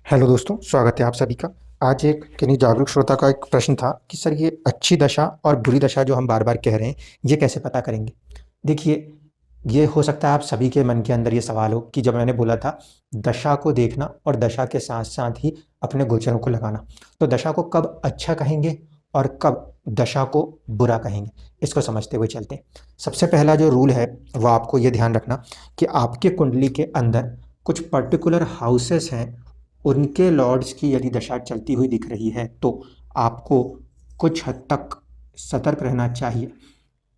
Hello दोस्तों, स्वागत है आप सभी का। आज एक किन्हीं जागरूक श्रोता का एक प्रश्न था कि सर ये अच्छी दशा और बुरी दशा जो हम बार-बार कह रहे हैं, ये कैसे पता करेंगे? देखिए, ये हो सकता है आप सभी के मन के अंदर ये सवाल हो कि जब मैंने बोला था दशा को देखना और दशा के साथ-साथ ही अपने गोचरों को लगाना। तो दशा को कब अच्छा कहेंगे और कब दशा को बुरा कहेंगे, इसको समझते हुए चलते हैं। सबसे पहला जो रूल है, वो आपको ये ध्यान रखना कि आपके कुंडली के अंदर कुछ पर्टिकुलर हाउसेस हैं, उनके लॉर्ड्स की यदि दशा चलती हुई दिख रही है तो आपको कुछ हद तक सतर्क रहना चाहिए।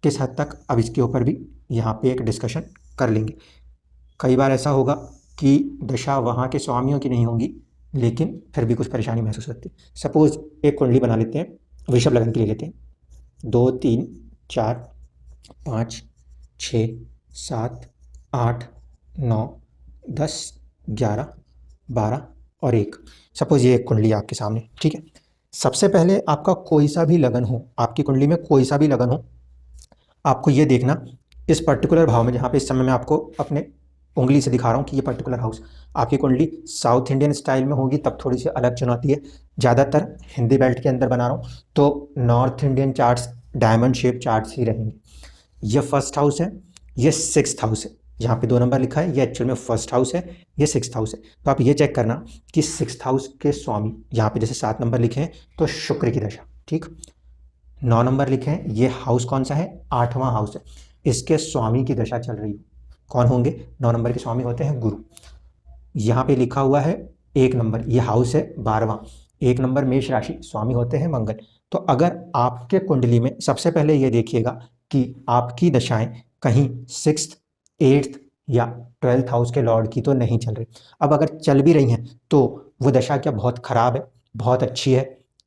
किस हद तक, अब इसके ऊपर भी यहाँ पे एक डिस्कशन कर लेंगे। कई बार ऐसा होगा कि दशा वहाँ के स्वामियों की नहीं होंगी, लेकिन फिर भी कुछ परेशानी महसूस होती है। सपोज एक कुंडली बना लेते हैं, वृषभ लग्न की ले लेते हैं। 2 3 4 5 6 7 8 9 10 11 12 और 1। सपोज ये एक कुंडली है आपके सामने, ठीक है। सबसे पहले आपका कोई सा भी लगन हो, आपकी कुंडली में कोई सा भी लगन हो, आपको ये देखना इस पर्टिकुलर भाव में, जहाँ पे इस समय मैं आपको अपने उंगली से दिखा रहा हूँ कि ये पर्टिकुलर हाउस आपकी कुंडली साउथ इंडियन स्टाइल में होगी, तब थोड़ी सी अलग चुनौती है। ज़्यादातर हिंदी बेल्ट के अंदर बना रहा हूँ तो north Indian charts, diamond shape charts ही रहेंगे। ये फर्स्ट हाउस है, ये सिक्स्थ हाउस है। यहाँ पे 2 नंबर लिखा है, ये एक्चुअल में फर्स्ट हाउस है, ये सिक्स्थ हाउस है। तो आप ये चेक करना कि सिक्स्थ हाउस के स्वामी, यहाँ पे जैसे 7 नंबर लिखे हैं तो शुक्र की दशा, ठीक। 9 नंबर लिखे हैं, ये हाउस कौन सा है? 8वां हाउस है। इसके स्वामी की दशा चल रही है। कौन होंगे? 9 नंबर के स्वामी होते हैं गुरु। यहाँ पे लिखा हुआ है 1 नंबर, ये हाउस है 12वां। 1 नंबर मेष राशि, स्वामी होते हैं मंगल। तो अगर आपके कुंडली में सबसे पहले ये देखिएगा कि आपकी दशाएं कहीं सिक्स्थ, एट्थ या 12th हाउस के लॉर्ड की तो नहीं चल रही। अब अगर चल भी रही हैं तो वो दशा क्या बहुत खराब है, बहुत अच्छी है,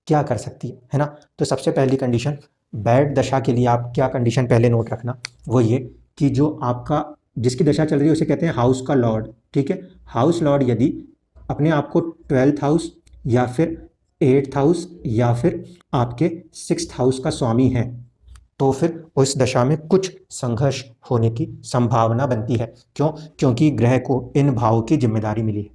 क्या कर सकती है ना? तो सबसे पहली कंडीशन, बैड दशा के लिए आप क्या कंडीशन पहले नोट रखना, वो ये कि जो आपका जिसकी दशा चल रही है उसे कहते हैं हाउस का लॉर्ड, ठीक है। हाउस लॉर्ड यदि अपने आप को 12th हाउस या फिर 8th हाउस या फिर आपके 6th हाउस का स्वामी है तो फिर उस दशा में कुछ संघर्ष होने की संभावना बनती है। क्यों? क्योंकि ग्रह को इन भावों की जिम्मेदारी मिली है।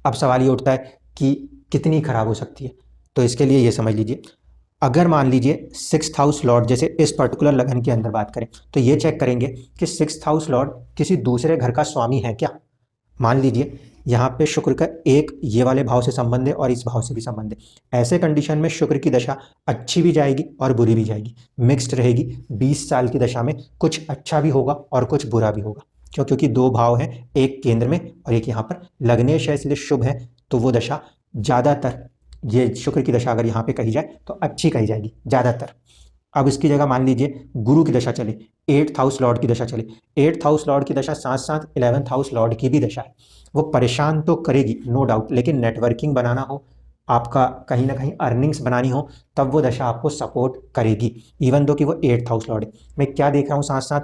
अब सवाल ये उठता है कि कितनी खराब हो सकती है, तो इसके लिए ये समझ लीजिए, अगर मान लीजिए सिक्स्थ हाउस लॉर्ड, जैसे इस पर्टिकुलर लगन की अंदर बात करें तो ये चेक करेंगे कि सिक्स्थ हाउस लॉर्ड किसी दूसरे घर का स्वामी है क्या। मान लीजिए यहाँ पे शुक्र का एक ये वाले भाव से संबंध है और इस भाव से भी संबंध है। ऐसे कंडीशन में शुक्र की दशा अच्छी भी जाएगी और बुरी भी जाएगी, मिक्स्ड रहेगी। 20 साल की दशा में कुछ अच्छा भी होगा और कुछ बुरा भी होगा। क्यों? क्योंकि 2 भाव हैं, एक केंद्र में और एक यहाँ पर लग्नेश है, इसलिए शुभ है। तो वो दशा ज़्यादातर, ये शुक्र की दशा अगर यहाँ पे कही जाए तो अच्छी कही जाएगी ज़्यादातर। अब इसकी जगह मान लीजिए गुरु की दशा चले, 8th हाउस लॉर्ड की दशा चले। 8th हाउस लॉर्ड की दशा साथ साथ 11th हाउस लॉर्ड की भी दशा है। वो परेशान तो करेगी नो डाउट, लेकिन नेटवर्किंग बनाना हो, आपका कहीं ना कहीं अर्निंग्स बनानी हो, तब वो दशा आपको सपोर्ट करेगी, इवन दो कि वो 8th हाउस लॉर्ड है। मैं क्या देख रहा हूँ साथ साथ,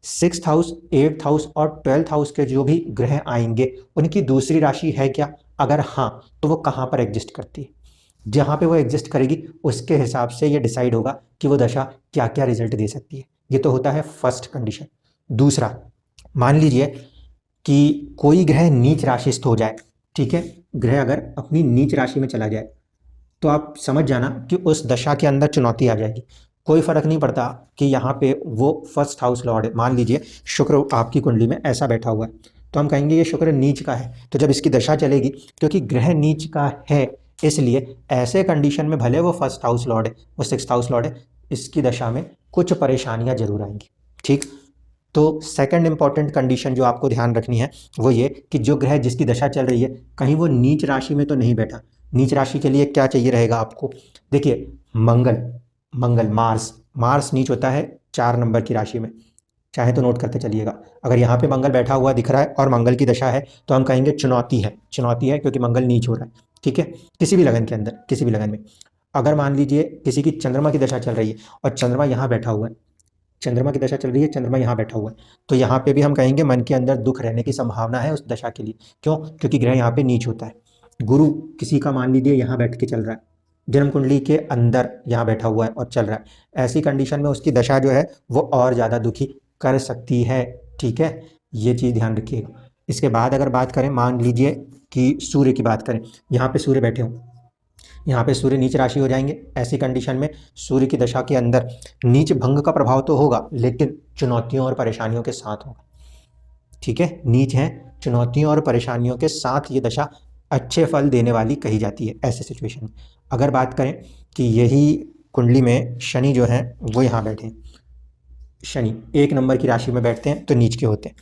6th हाउस, 8th हाउस और 12th हाउस के जो भी ग्रह आएंगे उनकी दूसरी राशि है क्या? अगर हाँ, तो वो कहाँ पर एग्जिस्ट करती है। जहाँ पे वो एग्जिस्ट करेगी उसके हिसाब से ये डिसाइड होगा कि वो दशा क्या क्या रिजल्ट दे सकती है। ये तो होता है फर्स्ट कंडीशन। दूसरा, मान लीजिए कि कोई ग्रह नीच राशिस्थ हो जाए, ठीक है। ग्रह अगर अपनी नीच राशि में चला जाए तो आप समझ जाना कि उस दशा के अंदर चुनौती आ जाएगी। कोई फर्क नहीं पड़ता कि यहाँ पे वो फर्स्ट हाउस लॉर्ड है। मान लीजिए शुक्र आपकी कुंडली में ऐसा बैठा हुआ है तो हम कहेंगे ये शुक्र नीच का है। तो जब इसकी दशा चलेगी, क्योंकि ग्रह नीच का है इसलिए ऐसे कंडीशन में भले वो फर्स्ट हाउस लॉर्ड है, वो सिक्स्थ हाउस लॉर्ड है, इसकी दशा में कुछ परेशानियां जरूर आएंगी, ठीक। तो सेकंड इंपॉर्टेंट कंडीशन जो आपको ध्यान रखनी है वो ये कि जो ग्रह जिसकी दशा चल रही है कहीं वो नीच राशि में तो नहीं बैठा। नीच राशि के लिए क्या चाहिए रहेगा आपको? देखिए, मंगल, मार्स नीच होता है 4 नंबर की राशि में, चाहे तो नोट करते चलिएगा। अगर यहाँ पे मंगल बैठा हुआ दिख रहा है और मंगल की दशा है तो हम कहेंगे चुनौती है, चुनौती है क्योंकि मंगल नीच हो रहा है, ठीक है। किसी भी लगन के अंदर, किसी भी लगन में अगर मान लीजिए किसी की चंद्रमा की दशा चल रही है और चंद्रमा यहाँ बैठा हुआ है, चंद्रमा की दशा चल रही है, चंद्रमा यहाँ बैठा हुआ है, तो यहाँ पे भी हम कहेंगे मन के अंदर दुख रहने की संभावना है उस दशा के लिए। क्यों? क्योंकि ग्रह यहाँ पे नीच होता है। गुरु किसी का मान लीजिए यहाँ बैठ के चल रहा है, जन्म कुंडली के अंदर यहाँ बैठा हुआ है और चल रहा है, ऐसी कंडीशन में उसकी दशा जो है वो और ज़्यादा दुखी कर सकती है, ठीक है। ये चीज़ ध्यान रखिएगा। इसके बाद अगर बात करें, मान लीजिए कि सूर्य की बात करें, यहाँ पे सूर्य बैठे हों, यहाँ पे सूर्य नीच राशि हो जाएंगे। ऐसी कंडीशन में सूर्य की दशा के अंदर नीच भंग का प्रभाव तो होगा, लेकिन चुनौतियों और परेशानियों के साथ होगा। ठीक है, नीच है, चुनौतियों और परेशानियों के साथ ये दशा अच्छे फल देने वाली कही जाती है ऐसे सिचुएशन में। अगर बात करें कि यही कुंडली में शनि जो है वो यहाँ बैठे हैं, शनि 1 नंबर की राशि में बैठते हैं तो नीच के होते हैं।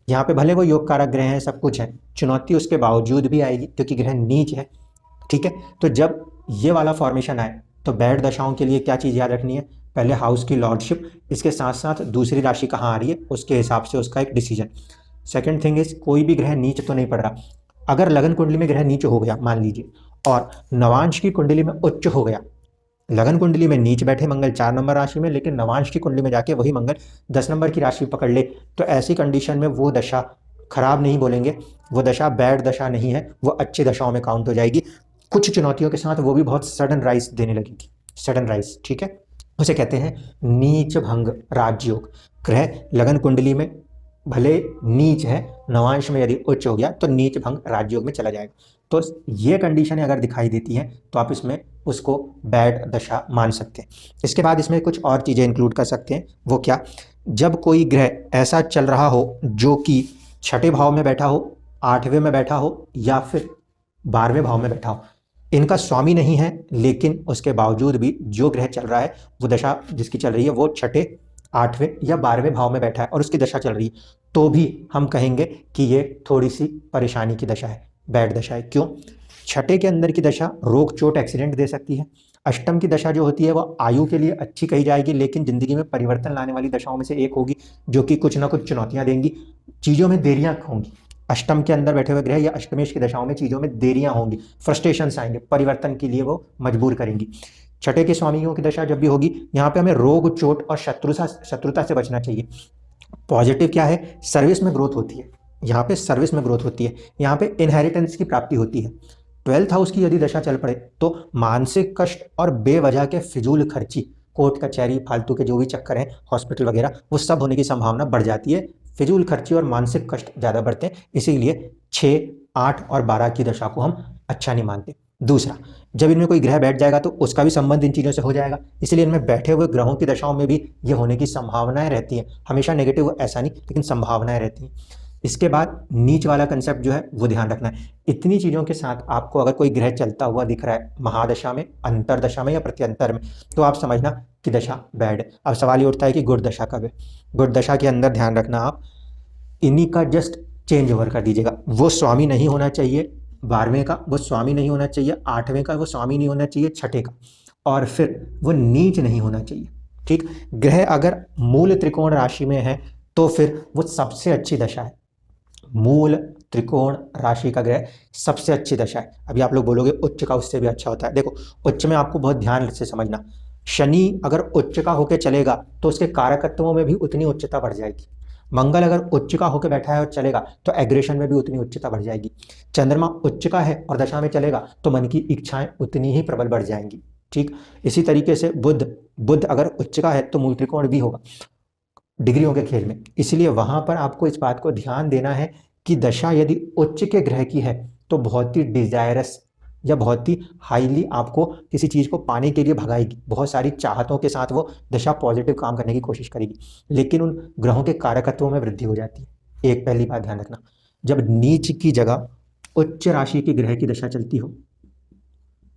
यहाँ पे भले वो योग कारक ग्रह हैं, सब कुछ है, चुनौती उसके बावजूद भी आएगी क्योंकि ग्रह नीच है। ठीक है, तो जब ये वाला फॉर्मेशन आए तो बैड दशाओं के लिए क्या चीज़ याद रखनी है, पहले हाउस की लॉर्डशिप, इसके साथ साथ दूसरी राशि कहाँ आ रही है उसके हिसाब से उसका एक डिसीजन। सेकंड थिंग इज, कोई भी ग्रह नीच तो नहीं पड़ रहा। अगर लगन कुंडली में ग्रह नीच हो गया मान लीजिए, और नवांश की कुंडली में उच्च हो गया, लगन कुंडली में नीच बैठे मंगल 4 नंबर राशि में, लेकिन नवांश की कुंडली में जाके वही मंगल 10 नंबर की राशि पकड़ ले, तो ऐसी कंडीशन में वो दशा खराब नहीं बोलेंगे, वो दशा बैड दशा नहीं है, वो अच्छी दशाओं में काउंट हो जाएगी। कुछ चुनौतियों के साथ वो भी बहुत सडन राइज देने लगेगी, सडन राइज। ठीक है, उसे कहते हैं नीच भंग राजयोग। ग्रह लगन कुंडली में भले नीच है, नवांश में यदि उच्च हो गया तो नीच भंग राजयोग में चला जाएगा। तो ये कंडीशनें अगर दिखाई देती हैं तो आप इसमें उसको बैड दशा मान सकते हैं। इसके बाद इसमें कुछ और चीज़ें इंक्लूड कर सकते हैं। वो क्या, जब कोई ग्रह ऐसा चल रहा हो जो कि 6ठे भाव में बैठा हो, 8वें में बैठा हो, या फिर 12वें भाव में बैठा हो, इनका स्वामी नहीं है, लेकिन उसके बावजूद भी जो ग्रह चल रहा है, वो दशा जिसकी चल रही है वो 6ठे, 8वें या 12वें भाव में बैठा है और उसकी दशा चल रही है, तो भी हम कहेंगे कि ये थोड़ी सी परेशानी की दशा है, बैड दशा है। क्यों? 6ठे के अंदर की दशा रोग चोट एक्सीडेंट दे सकती है। अष्टम की दशा जो होती है वो आयु के लिए अच्छी कही जाएगी, लेकिन जिंदगी में परिवर्तन लाने वाली दशाओं में से एक होगी, जो कि कुछ ना कुछ चुनौतियां देंगी, चीज़ों में देरियां होंगी। अष्टम के अंदर बैठे हुए ग्रह या अष्टमेश की दशाओं में चीज़ों में देरियां होंगी, फ्रस्ट्रेशंस आएंगे, परिवर्तन के लिए वो मजबूर करेंगी। 6ठे के स्वामियों की दशा जब भी होगी, यहाँ पे हमें रोग चोट और शत्रुता से बचना चाहिए। पॉजिटिव क्या है, सर्विस में ग्रोथ होती है, यहाँ पे सर्विस में ग्रोथ होती है, यहाँ पे इनहेरिटेंस की प्राप्ति होती है। 12th हाउस की यदि दशा चल पड़े तो मानसिक कष्ट और बेवजह के फिजूल खर्ची, कोर्ट कचहरी, फालतू के जो भी चक्कर हैं, हॉस्पिटल वगैरह, वो सब होने की संभावना बढ़ जाती है। फिजूल खर्ची और मानसिक कष्ट ज़्यादा बढ़ते हैं, इसीलिए 6, 8 और 12 की दशा को हम अच्छा नहीं मानते। दूसरा, जब इनमें कोई ग्रह बैठ जाएगा तो उसका भी संबंध इन चीज़ों से हो जाएगा, इसलिए इनमें बैठे हुए ग्रहों की दशाओं में भी ये होने की संभावनाएं रहती हैं। हमेशा नेगेटिव ऐसा नहीं, लेकिन संभावनाएं रहती हैं। इसके बाद नीच वाला कंसेप्ट जो है वो ध्यान रखना है। इतनी चीज़ों के साथ आपको अगर कोई ग्रह चलता हुआ दिख रहा है महादशा में, अंतरदशा में या प्रत्यंतर में, तो आप समझना कि दशा बैड है। अब सवाल ये उठता है कि गुड़ दशा कब है। गुड़ दशा के अंदर ध्यान रखना, आप इन्हीं का जस्ट चेंज ओवर कर दीजिएगा। वो स्वामी नहीं होना चाहिए 12वें का, वो स्वामी नहीं होना चाहिए 8वें का, वो स्वामी नहीं होना चाहिए 6ठे का, और फिर वो नीच नहीं होना चाहिए। ठीक, ग्रह अगर मूल त्रिकोण राशि में है तो फिर वो सबसे अच्छी दशा है। मूल त्रिकोण राशि का ग्रह सबसे अच्छी दशा है। अभी आप लोग बोलोगे उच्च का उससे भी अच्छा होता है। देखो, उच्च में आपको बहुत ध्यान से समझना, शनि अगर उच्च का होकर चलेगा तो उसके कारकत्वों में भी उतनी उच्चता बढ़ जाएगी। मंगल अगर उच्च का होकर बैठा है और चलेगा तो एग्रेशन में भी उतनी उच्चता बढ़ जाएगी। चंद्रमा उच्च का है और दशा में चलेगा तो मन की इच्छाएं उतनी ही प्रबल बढ़ जाएंगी। ठीक, इसी तरीके से बुध अगर उच्च का है तो मूल त्रिकोण भी होगा डिग्रियों के खेल में। इसलिए वहां पर आपको इस बात को ध्यान देना है कि दशा यदि उच्च के ग्रह की है तो बहुत ही डिजायरस या बहुत ही हाईली आपको किसी चीज़ को पाने के लिए भगाएगी, बहुत सारी चाहतों के साथ वो दशा पॉजिटिव काम करने की कोशिश करेगी, लेकिन उन ग्रहों के कारकत्वों में वृद्धि हो जाती है। एक पहली बात ध्यान रखना, जब नीच की जगह उच्च राशि के ग्रह की दशा चलती हो,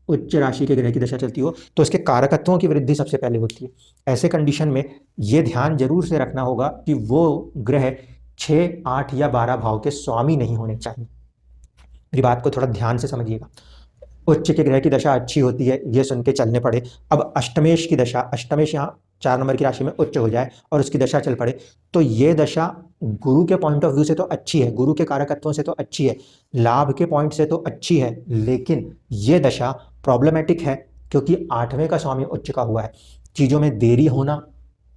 उच्च राशि के ग्रह की दशा चलती हो तो उसके कारकत्वों की वृद्धि सबसे पहले होती है। ऐसे कंडीशन में ये ध्यान जरूर से रखना होगा कि वो ग्रह 6, 8 या 12 भाव के स्वामी नहीं होने चाहिए। मेरी बात को थोड़ा ध्यान से समझिएगा। उच्च के ग्रह की दशा अच्छी होती है, ये सुन के चलने पड़े। अब अष्टमेश की दशा, अष्टमेश यहाँ 4 नंबर की राशि में उच्च हो जाए और उसकी दशा चल पड़े तो ये दशा गुरु के पॉइंट ऑफ व्यू से तो अच्छी है, गुरु के कारकत्वों से तो अच्छी है, लाभ के पॉइंट से तो अच्छी है, लेकिन ये दशा प्रॉब्लमेटिक है क्योंकि 8वें का स्वामी उच्च का हुआ है। चीज़ों में देरी होना,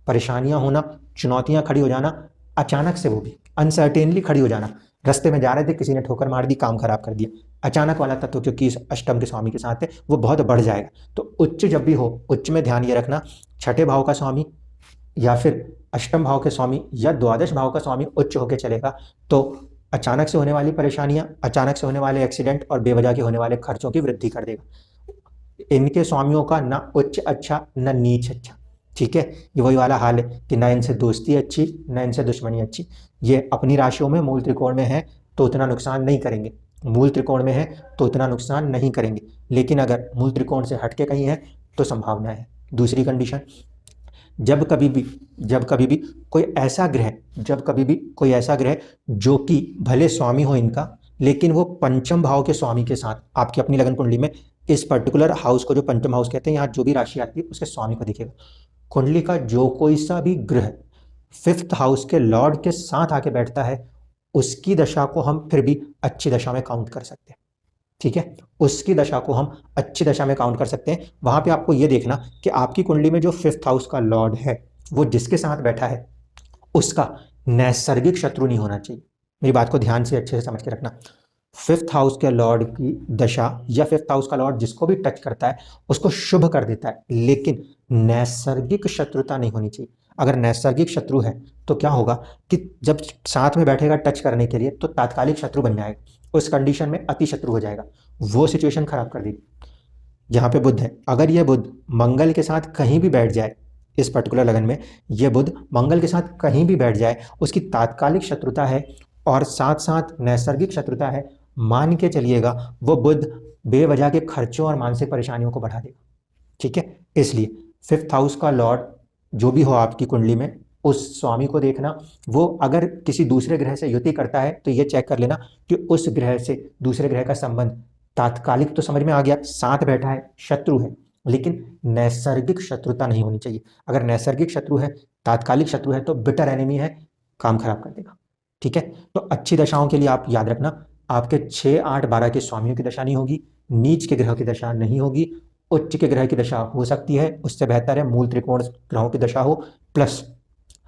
परेशानियां होना, चुनौतियां खड़ी हो जाना, अचानक से वो भी अनसर्टेनली खड़ी हो जाना। रास्ते में जा रहे थे, किसी ने ठोकर मार दी, काम खराब कर दिया। अचानक वाला तत्व क्योंकि इस अष्टम के स्वामी के साथ है वो बहुत बढ़ जाएगा। तो उच्च जब भी हो, उच्च में ध्यान ये रखना, 6ठे भाव का स्वामी या फिर अष्टम भाव के स्वामी या द्वादश भाव का स्वामी उच्च होकर चलेगा तो अचानक से होने वाली परेशानियां, अचानक से होने वाले एक्सीडेंट और बेवजह के होने वाले खर्चों की वृद्धि कर देगा। इनके स्वामियों का ना उच्च अच्छा ना नीच अच्छा। ठीक है, ये वही वाला हाल है कि ना इनसे दोस्ती अच्छी ना इनसे दुश्मनी अच्छी। ये अपनी राशियों में मूल त्रिकोण में है तो उतना नुकसान नहीं करेंगे, मूल त्रिकोण में है तो उतना नुकसान नहीं करेंगे, लेकिन अगर मूल त्रिकोण से हटके कहीं है तो संभावना है। दूसरी कंडीशन, जब कभी भी जब कभी भी कोई ऐसा ग्रह जब कभी भी कोई ऐसा ग्रह जो कि भले स्वामी हो इनका, लेकिन वो पंचम भाव के स्वामी के साथ आपकी अपनी लगन कुंडली में इस पर्टिकुलर हाउस को, जो पंचम हाउस कहते हैं, यहाँ जो भी राशि आती है उसके स्वामी को दिखेगा। कुंडली का जो कोई सा भी ग्रह फिफ्थ हाउस के लॉर्ड के साथ आके बैठता है, उसकी दशा को हम फिर भी अच्छी दशा में काउंट कर सकते हैं। ठीक है, उसकी दशा को हम अच्छी दशा में काउंट कर सकते हैं। वहां पे आपको यह देखना कि आपकी कुंडली में जो फिफ्थ हाउस का लॉर्ड है वो जिसके साथ बैठा है उसका नैसर्गिक शत्रु नहीं होना चाहिए। मेरी बात को ध्यान से अच्छे से समझ के रखना। फिफ्थ हाउस के लॉर्ड की दशा या फिफ्थ हाउस का लॉर्ड जिसको भी टच करता है उसको शुभ कर देता है, लेकिन नैसर्गिक शत्रुता नहीं होनी चाहिए। अगर नैसर्गिक शत्रु है तो क्या होगा कि जब साथ में बैठेगा टच करने के लिए तो तात्कालिक शत्रु बन जाएगा, उस कंडीशन में अति शत्रु हो जाएगा, वो सिचुएशन खराब कर देगी। जहाँ पे बुध है, अगर यह बुध मंगल के साथ कहीं भी बैठ जाए, इस पर्टिकुलर लगन में यह बुध मंगल के साथ कहीं भी बैठ जाए, उसकी तात्कालिक शत्रुता है और साथ साथ नैसर्गिक शत्रुता है, मान के चलिएगा वो बुध बेवजह के खर्चों और मानसिक परेशानियों को बढ़ा देगा। ठीक है, इसलिए फिफ्थ हाउस का लॉर्ड जो भी हो आपकी कुंडली में, उस स्वामी को देखना। वो अगर किसी दूसरे ग्रह से युति करता है तो ये चेक कर लेना कि उस ग्रह से दूसरे ग्रह का संबंध तात्कालिक तो समझ में आ गया, साथ बैठा है, शत्रु है, लेकिन नैसर्गिक शत्रुता नहीं होनी चाहिए। अगर नैसर्गिक शत्रु है, तात्कालिक शत्रु है, तो बिटर एनिमी है, काम खराब कर देगा। ठीक है, तो अच्छी दशाओं के लिए आप याद रखना, आपके 6, 8, 12 के स्वामियों की दशा नहीं होगी, नीच के ग्रह की दशा नहीं होगी, उच्च के ग्रह की दशा हो सकती है, उससे बेहतर है मूल त्रिकोण ग्रहों की दशा हो, प्लस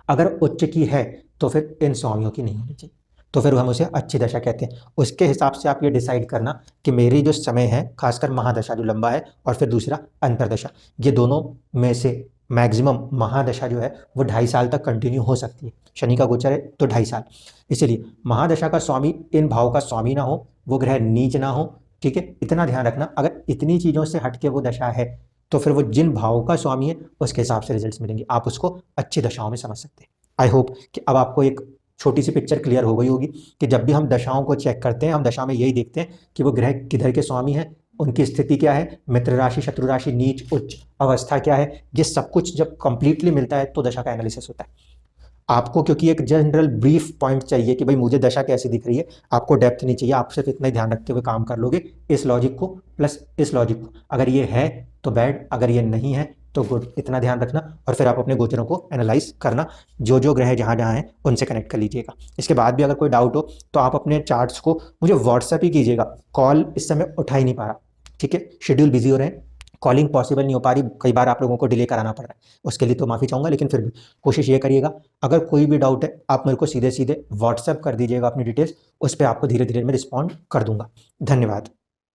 अगर उच्च की है तो फिर इन स्वामियों की नहीं होनी चाहिए, तो फिर हम उसे अच्छी दशा कहते हैं। उसके हिसाब से आप ये डिसाइड करना कि मेरी जो समय है, खासकर महादशा जो लंबा है और फिर दूसरा अंतरदशा, ये दोनों में से मैक्सिमम महादशा जो है वो 2.5 साल तक कंटिन्यू हो सकती है। शनि का गोचर है तो 2.5 साल, इसलिए महादशा का स्वामी इन भाव का स्वामी ना हो, वो ग्रह नीच ना हो। ठीक है, इतना ध्यान रखना। अगर इतनी चीज़ों से हटके वो दशा है तो फिर वो जिन भाव का स्वामी है उसके हिसाब से रिजल्ट्स मिलेंगे, आप उसको अच्छी दशाओं में समझ सकते हैं। आई होप कि अब आपको एक छोटी सी पिक्चर क्लियर हो गई होगी कि जब भी हम दशाओं को चेक करते हैं, हम दशा में यही देखते हैं कि वो ग्रह किधर के स्वामी हैं, उनकी स्थिति क्या है, मित्र राशि, शत्रु राशि, नीच, उच्च अवस्था क्या है। ये सब कुछ जब कंप्लीटली मिलता है तो दशा का एनालिसिस होता है। आपको क्योंकि एक जनरल ब्रीफ पॉइंट चाहिए कि भाई मुझे दशा कैसी दिख रही है, आपको डेप्थ नहीं चाहिए, आप सिर्फ इतना ही ध्यान रखते हुए काम कर लोगे, इस लॉजिक को प्लस इस लॉजिक को। अगर ये है तो बैड, अगर ये नहीं है तो गुड, इतना ध्यान रखना और फिर आप अपने गोचरों को एनालाइज करना, जो जो ग्रह जहाँ जहाँ हैं उनसे कनेक्ट कर लीजिएगा। इसके बाद भी अगर कोई डाउट हो तो आप अपने चार्ट्स को मुझे व्हाट्सएप ही कीजिएगा, कॉल इस समय उठा ही नहीं पा रहा। ठीक है, शेड्यूल बिजी हो रहे हैं, कॉलिंग पॉसिबल नहीं हो पा रही, कई बार आप लोगों को डिले कराना पड़ रहा है, उसके लिए तो माफ़ी चाहूँगा, लेकिन फिर भी कोशिश ये करिएगा अगर कोई भी डाउट है आप मेरे को सीधे सीधे व्हाट्सएप कर दीजिएगा अपनी डिटेल्स, उस पर आपको धीरे धीरे मैं रिस्पॉन्ड कर दूंगा। धन्यवाद।